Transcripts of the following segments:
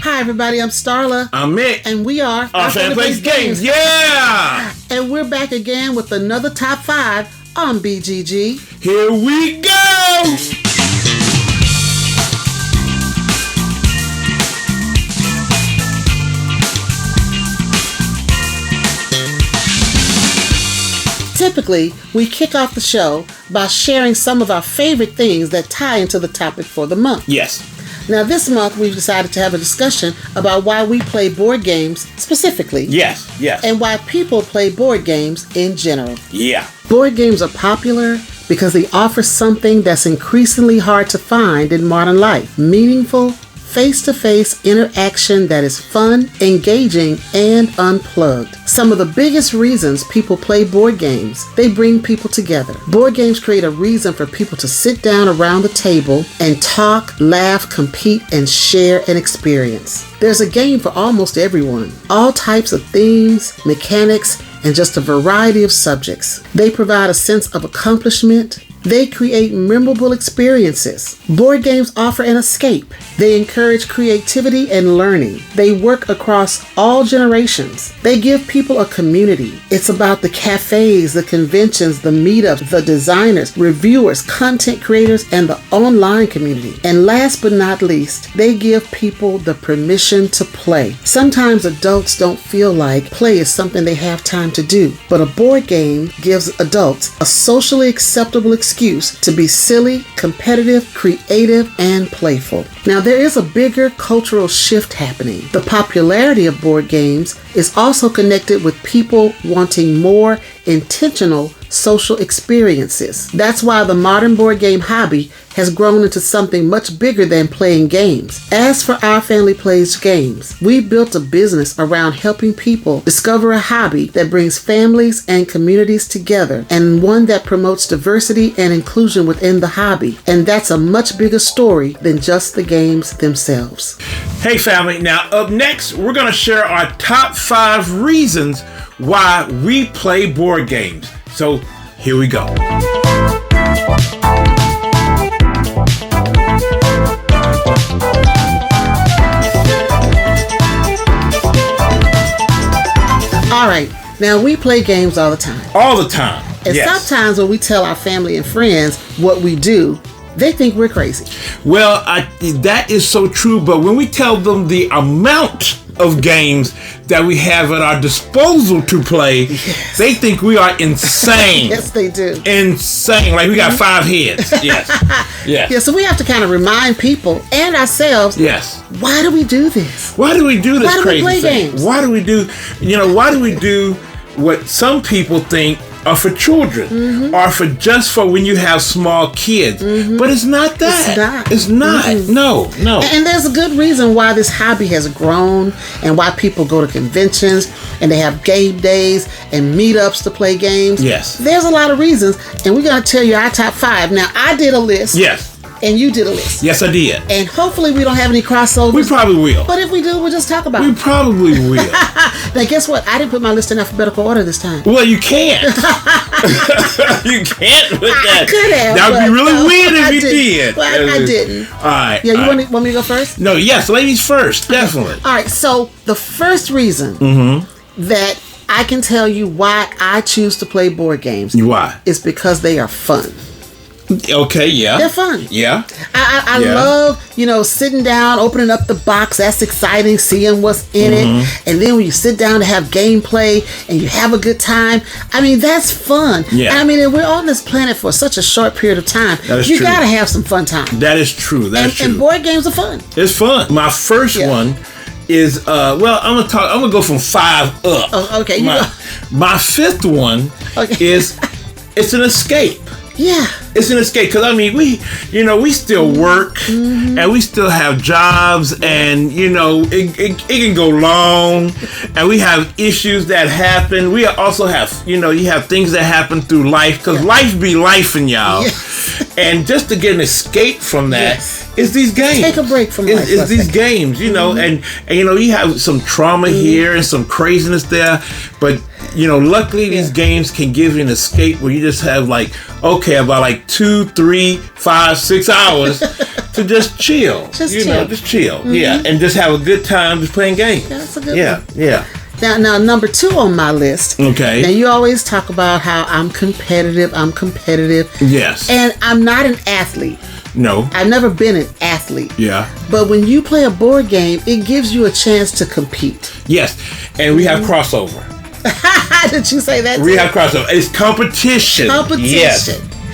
Hi everybody, I'm Starla. I'm Mick. And we are Our Family Plays Games. Yeah! And we're back again with another top 5 on BGG. Here we go! Typically, we kick off the show by sharing some of our favorite things that tie into the topic for the month. Yes. Now, this month, we've decided to have a discussion about why we play board games specifically. Yes. And why people play board games in general. Yeah. Board games are popular because they offer something that's increasingly hard to find in modern life. Meaningful, face-to-face interaction that is fun, engaging, and unplugged. Some of the biggest reasons people play board games, they bring people together. Board games create a reason for people to sit down around the table and talk, laugh, compete, and share an experience. There's a game for almost everyone. All types of themes, mechanics, and just a variety of subjects. They provide a sense of accomplishment. They create memorable experiences. Board games offer an escape. They encourage creativity and learning. They work across all generations. They give people a community. It's about the cafes, the conventions, the meetups, the designers, reviewers, content creators, and the online community. And last but not least, they give people the permission to play. Sometimes adults don't feel like play is something they have time to do, but a board game gives adults a socially acceptable excuse to be silly, competitive, creative, and playful. Now, there is a bigger cultural shift happening. The popularity of board games is also connected with people wanting more intentional social experiences. That's why the modern board game hobby has grown into something much bigger than playing games. As for Our Family Plays Games, we built a business around helping people discover a hobby that brings families and communities together, and one that promotes diversity and inclusion within the hobby. And that's a much bigger story than just the games themselves. Hey family, now up next, we're going to share our top 5 reasons why we play board games. So here we go. All right, now we play games all the time. All the time. And yes. Sometimes when we tell our family and friends what we do, they think we're crazy. Well, that is so true, but when we tell them the amount of games that we have at our disposal to play, yes, they think we are insane. Yes, they do. Insane. Like we got 5 heads. Yes. Yes. Yeah, so we have to kind of remind people and ourselves, yes, why do we do this? Why do we do this crazy play thing? Games? Why do we do what some people think are for children, or for just for when you have small kids. But it's not that. It's not. No. And there's a good reason why this hobby has grown and why people go to conventions and they have game days and meetups to play games. Yes. There's a lot of reasons, and we're going to tell you our top 5. Now, I did a list. Yes. And you did a list. Yes, I did. And hopefully we don't have any crossovers. We probably will. But if we do, we'll just talk about it. We probably will. Now, guess what? I didn't put my list in alphabetical order this time. Well, you can't. You can't put that. I could have. That would be really weird if you did. Well, I didn't. All right. Yeah, you want me to go first? No, yes, ladies first. Definitely. All right, so the first reason that I can tell you why I choose to play board games is because they are fun. Okay, yeah. They're fun. Yeah. I love, sitting down, opening up the box. That's exciting, seeing what's in it. And then when you sit down to have gameplay and you have a good time, I mean, that's fun. Yeah. I mean, and we're on this planet for such a short period of time. That is you true. got to have some fun time. That is true. That's true. And board games are fun. It's fun. My first one is, I'm going to go from 5 up. Oh, okay. My 5th one is, it's an escape. Yeah. It's an escape because, I mean, we still work and we still have jobs and, it can go long and we have issues that happen. We also have, you have things that happen through life because life be lifing, y'all. Yes. And just to get an escape from that is these games. Take a break from life. It's these games, and you have some trauma here and some craziness there, but luckily these games can give you an escape where you just have about 2, 3, 5, 6 hours to just chill. Just chill. Mm-hmm. Yeah, and just have a good time just playing games. Yeah, that's a good one. Yeah. Now, number 2 on my list. Okay. Now, you always talk about how I'm competitive. Yes. And I'm not an athlete. No. I've never been an athlete. Yeah. But when you play a board game, it gives you a chance to compete. Yes. And we have crossover. Did you say that? We have crossover. It's competition. Yes.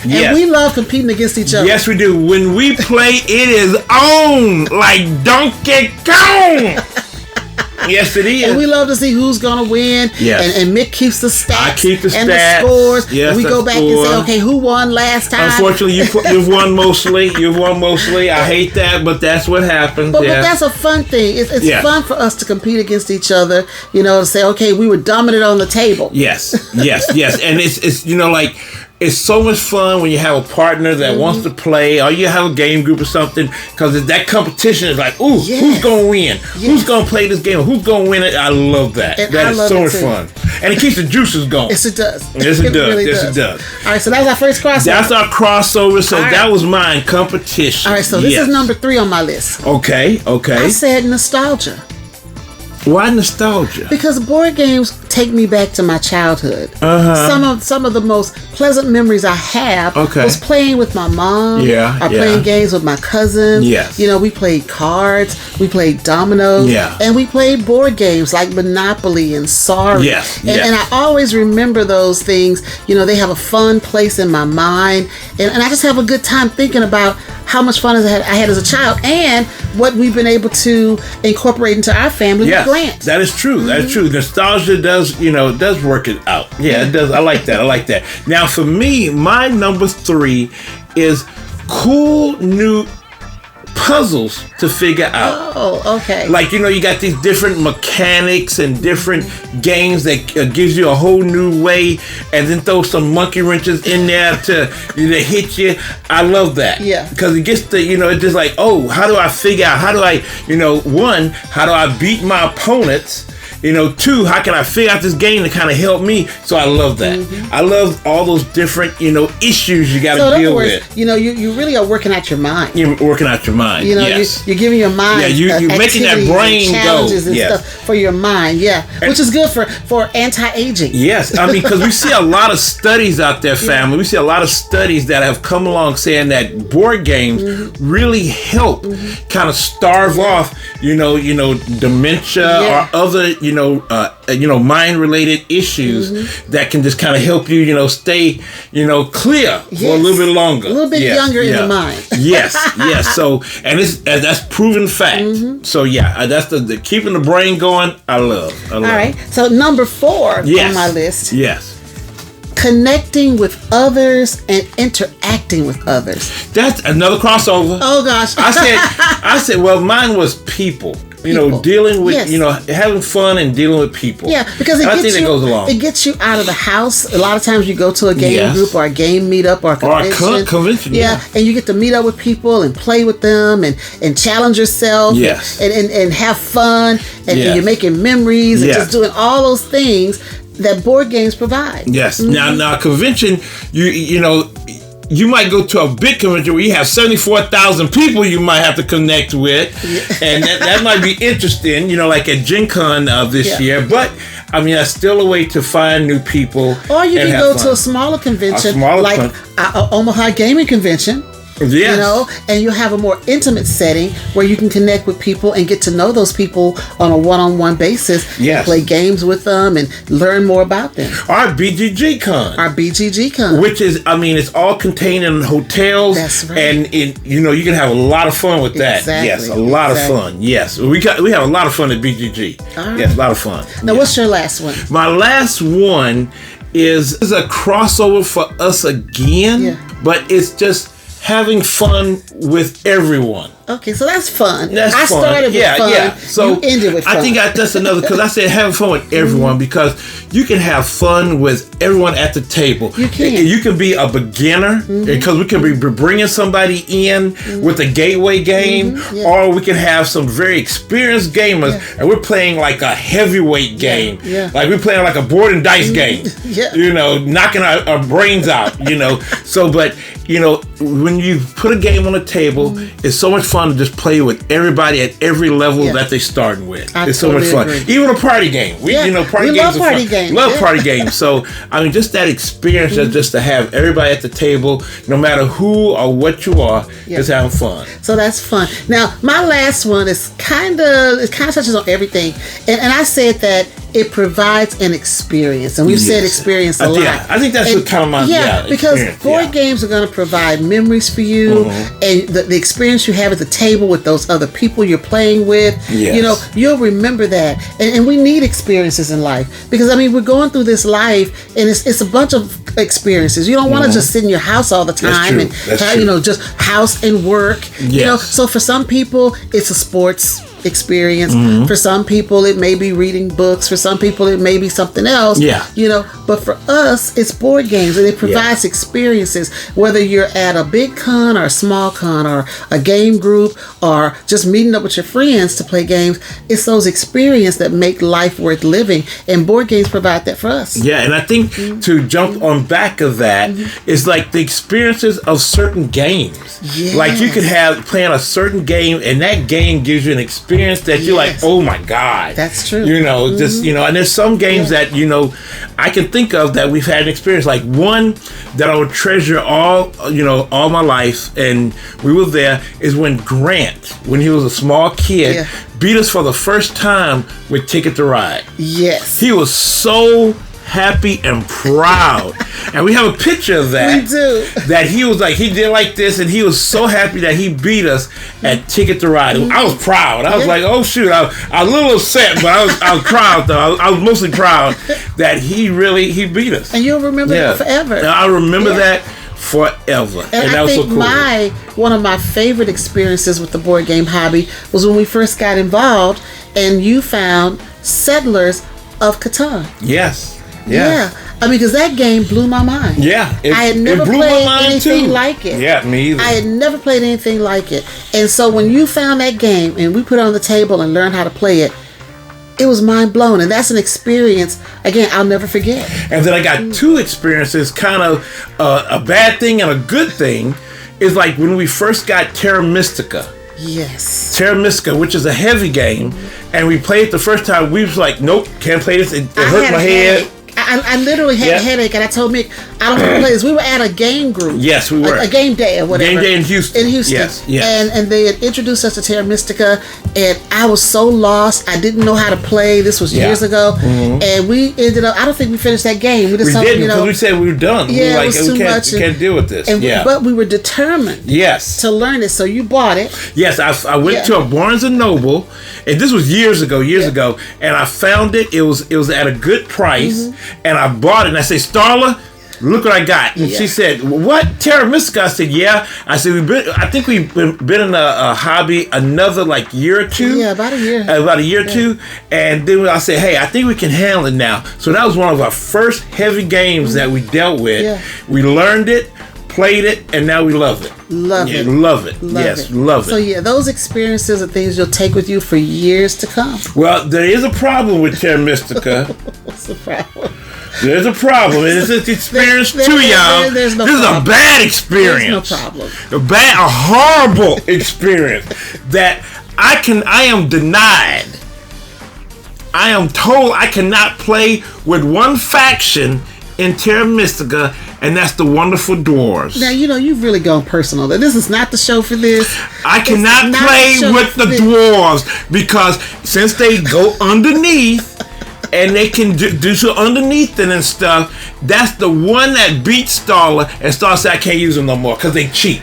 And we love competing against each other. Yes, we do. When we play, it is on like Donkey Kong. Yes, it is. And we love to see who's going to win. Yes. And Mick keeps the stats. I keep the and stats. The scores. Yes, and we go back and say, okay, who won last time? Unfortunately, you've won mostly. I hate that, but that's what happens. But that's a fun thing. It's fun for us to compete against each other. To say, okay, we were dominant on the table. Yes. And it's it's so much fun when you have a partner that wants to play, or you have a game group or something, because that competition is like, ooh, who's going to win? Yes. Who's going to play this game? Who's going to win it? I love that. And that is so much fun. And it keeps the juices going. Yes, it does. Yes, it does. Really it does. All right, so that was our first crossover. That's our crossover, so that was mine, competition. All right, so this is number 3 on my list. Okay. I said nostalgia. Why nostalgia? Because board games take me back to my childhood. Some of the most pleasant memories I have was playing with my mom. Playing games with my cousins. Yes. We played cards, we played dominoes, and we played board games like Monopoly and Sorry. Yes. And I always remember those things. They have a fun place in my mind, and I just have a good time thinking about how much fun I had as a child and what we've been able to incorporate into our family with Grant. That is true. That is true. Nostalgia does work it out. Yeah, it does. I like that. Now, for me, my number 3 is cool new puzzles to figure out. Oh, okay. Like, you got these different mechanics and different games that gives you a whole new way, and then throw some monkey wrenches in there to hit you. I love that. Yeah. Because it gets to, it's just like, oh, how do I figure out, how do I, one, how do I beat my opponents? 2, how can I figure out this game to kind of help me? So I love that. I love all those different, issues you got to deal with. You really are working out your mind. You're working out your mind. You're giving your mind. Yeah, you're making that brain go. Challenges and stuff for your mind. Yeah, which is good for anti-aging. Yes, I mean, because we see a lot of studies out there, family. We see a lot of studies that have come along saying that board games really help kind of starve off, dementia or other, mind-related issues that can just kind of help you, stay, clear for a little bit longer. A little bit younger in the mind. Yes. So, and that's proven fact. So, that's the keeping the brain going. I love. All right. So, number 4 on my list. Yes. Connecting with others and interacting with others. That's another crossover. Oh gosh. I said, well, mine was people. Dealing with, having fun and dealing with people. Yeah, because it gets you out of the house. A lot of times you go to a game group or a game meetup or a convention. Yeah, and you get to meet up with people and play with them and challenge yourself. Yes. And have fun and you're making memories and just doing all those things that board games provide. Yes. Now convention, you might go to a big convention where you have 74,000 people you might have to connect with, and that might be interesting, like at Gen Con this year. But I mean, that's still a way to find new people. Or you can go to a smaller convention, like Omaha Gaming Convention. Yes. And you have a more intimate setting where you can connect with people and get to know those people on a one-on-one basis. Yes. Play games with them and learn more about them. Our BGG Con. Which is, it's all contained in hotels. That's right. And you can have a lot of fun with that. Exactly. Yes, a lot of fun. Yes. We have a lot of fun at BGG. Right. Yes, a lot of fun. Now, what's your last one? My last one is a crossover for us again, but it's just having fun with everyone. Okay, so that's fun. That's I fun. started with fun. Yeah. So you ended with fun. I think that's another, because I said having fun with everyone, because you can have fun with everyone at the table. You can. You can be a beginner, because we can be bringing somebody in with a gateway game, or we can have some very experienced gamers, and we're playing like a heavyweight game. Yeah. Like we're playing like a board and dice game. Yeah. You know, knocking our brains out, you know. So, but, you know, when you put a game on the table, it's so much fun to just play with everybody at every level that they starting with. It's so much fun. Agree. Even a party game. We games love are party fun. games. Love party games. So, I mean, just that experience, just to have everybody at the table, no matter who or what you are, just having fun. So that's fun. Now, my last one is kind of touches on everything, and I said that it provides an experience, and we've said experience a lot. Yeah, I think that's kind of my because board games are going to provide memories for you, and the experience you have at the table with those other people you're playing with. Yes. You know, you'll remember that, and we need experiences in life, because I mean we're going through this life, and it's a bunch of experiences. You don't want to just sit in your house all the time and have, you know, just house and work. Yes. You know, so for some people it's a sports experience. For some people it may be reading books. For some people it may be something else. You know, but for us it's board games, and it provides experiences, whether you're at a big con or a small con or a game group or just meeting up with your friends to play games. It's those experiences that make life worth living, and board games provide that for us. Yeah, and I think to jump on back of that is like the experiences of certain games. Like you could have playing a certain game, and that game gives you an experience that you're like, oh my God. That's true. You know, just, you know, and there's some games that, you know, I can think of that we've had an experience. Like one that I would treasure all my life, and we were there, is when Grant, when he was a small kid, beat us for the first time with Ticket to Ride. Yes. He was so happy and proud. And we have a picture of that. We do. That he was like, he did like this, and he was so happy that he beat us at Ticket to Ride. I was proud. I was like, oh shoot. I was a little upset, but I was proud though. I was mostly proud that he beat us. And you'll remember that forever. And I remember that forever. And that was so cool. One of my favorite experiences with the board game hobby was when we first got involved, and you found Settlers of Catan. Yes. Yeah. I mean, because that game blew my mind. Yeah. I had never played anything like it. Yeah, me either. I had never played anything like it. And so when you found that game and we put it on the table and learned how to play it, it was mind blown. And that's an experience, again, I'll never forget. And then I got two experiences, kind of a bad thing and a good thing, is like when we first got Terra Mystica. Yes. Terra Mystica, which is a heavy game, and we played it the first time. We was like, nope, can't play this. It hurt my head. I literally had a headache, and I told Mick, I don't want to play this. We were at a game group. Yes, we were. A game day or whatever. Game day in Houston. Yes. And they had introduced us to Terra Mystica, and I was so lost. I didn't know how to play. This was years ago. And we ended up, I don't think we finished that game. We didn't, because we said we were done. Yeah, we were like, it was too much. We can't deal with this. But we were determined to learn it, so you bought it. Yes, I went to a Barnes & Noble, and this was years ago, and I found it. It was at a good price, and I bought it, and I said, Starla, look what I got. And she said, what? Terra Mystica? I said, yeah. I said, I think we've been in a hobby another like year or two. Yeah, about a year. About a year or two. And then I said, hey, I think we can handle it now. So that was one of our first heavy games that we dealt with. Yeah. We learned it, played it, and now we love it. Love it. Love it. Love it. So yeah, those experiences are things you'll take with you for years to come. Well, there is a problem with Terra Mystica. What's the problem? There's a problem. It's an experience too, y'all. This is a bad experience. There's no problem. A horrible experience that I am denied. I am told I cannot play with one faction in Terra Mystica, and that's the Wonderful Dwarves. Now, you've really gone personal. This is not the show for this. I cannot play with the dwarves because since they go underneath and they can do so underneath it and stuff, that's the one that beats Starla, and Starla said I can't use them no more because they cheat.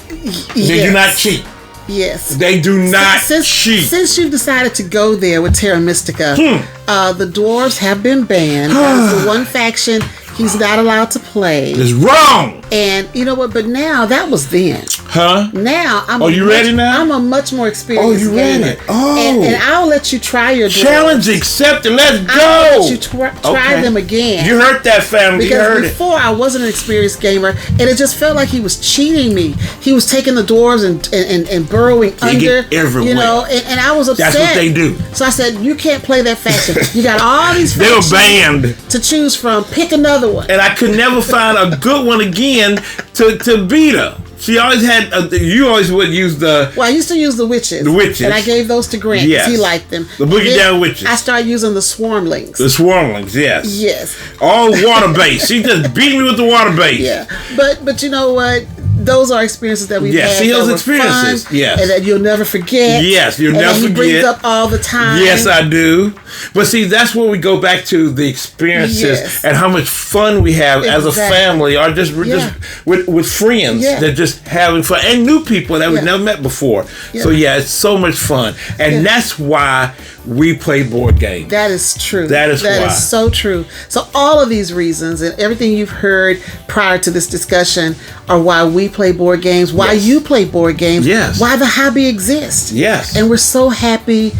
They do not cheat. Yes. They do not cheat. Since you've decided to go there with Terra Mystica, the dwarves have been banned. That is the one faction he's not allowed to play. It's wrong. And you know what? But now, that was then. Huh? Now I'm. Oh, you ready now? I'm a much more experienced. Oh, you gamer. ready? Oh, and I'll let you try your dwarves. Challenge accepted. Let's go. I'll let you try them again. You heard that, family. Because you heard before I wasn't an experienced gamer, and it just felt like he was cheating me. He was taking the dwarves and burrowing under. Get everywhere. You know, and I was upset. That's what they do. So I said, you can't play that faction. You got all these They were factions banned to choose from. Pick another one. and I could never find a good one again to beat her. She always had. You always would use the. Well, I used to use the witches. The witches. And I gave those to Grant because he liked them. The boogie down witches. I started using the swarmlings. The swarmlings, yes. Yes. All water based. She just beat me with the water base. Yeah. But you know what? Those are experiences that we've had. See those that experiences. Fun, yes. And that you'll never forget. Yes, you'll never forget. He brings up all the time. Yes, I do. But see, that's where we go back to the experiences and how much fun we have as a family, or just with friends that just having fun, and new people that we've never met before. So it's so much fun, and that's why we play board games. That is true. That is so true. So all of these reasons and everything you've heard prior to this discussion are why we play board games, why you play board games, why the hobby exists. Yes. And we're so happy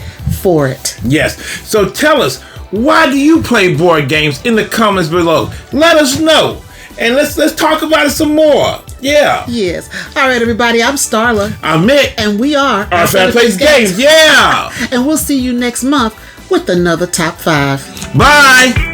for it. Yes. So tell us, why do you play board games in the comments below? Let us know. And let's talk about it some more. Yeah. Yes. All right, everybody. I'm Starla. I'm Mick. And we are Our Family Plays Games. Yeah. And we'll see you next month with another Top 5. Bye.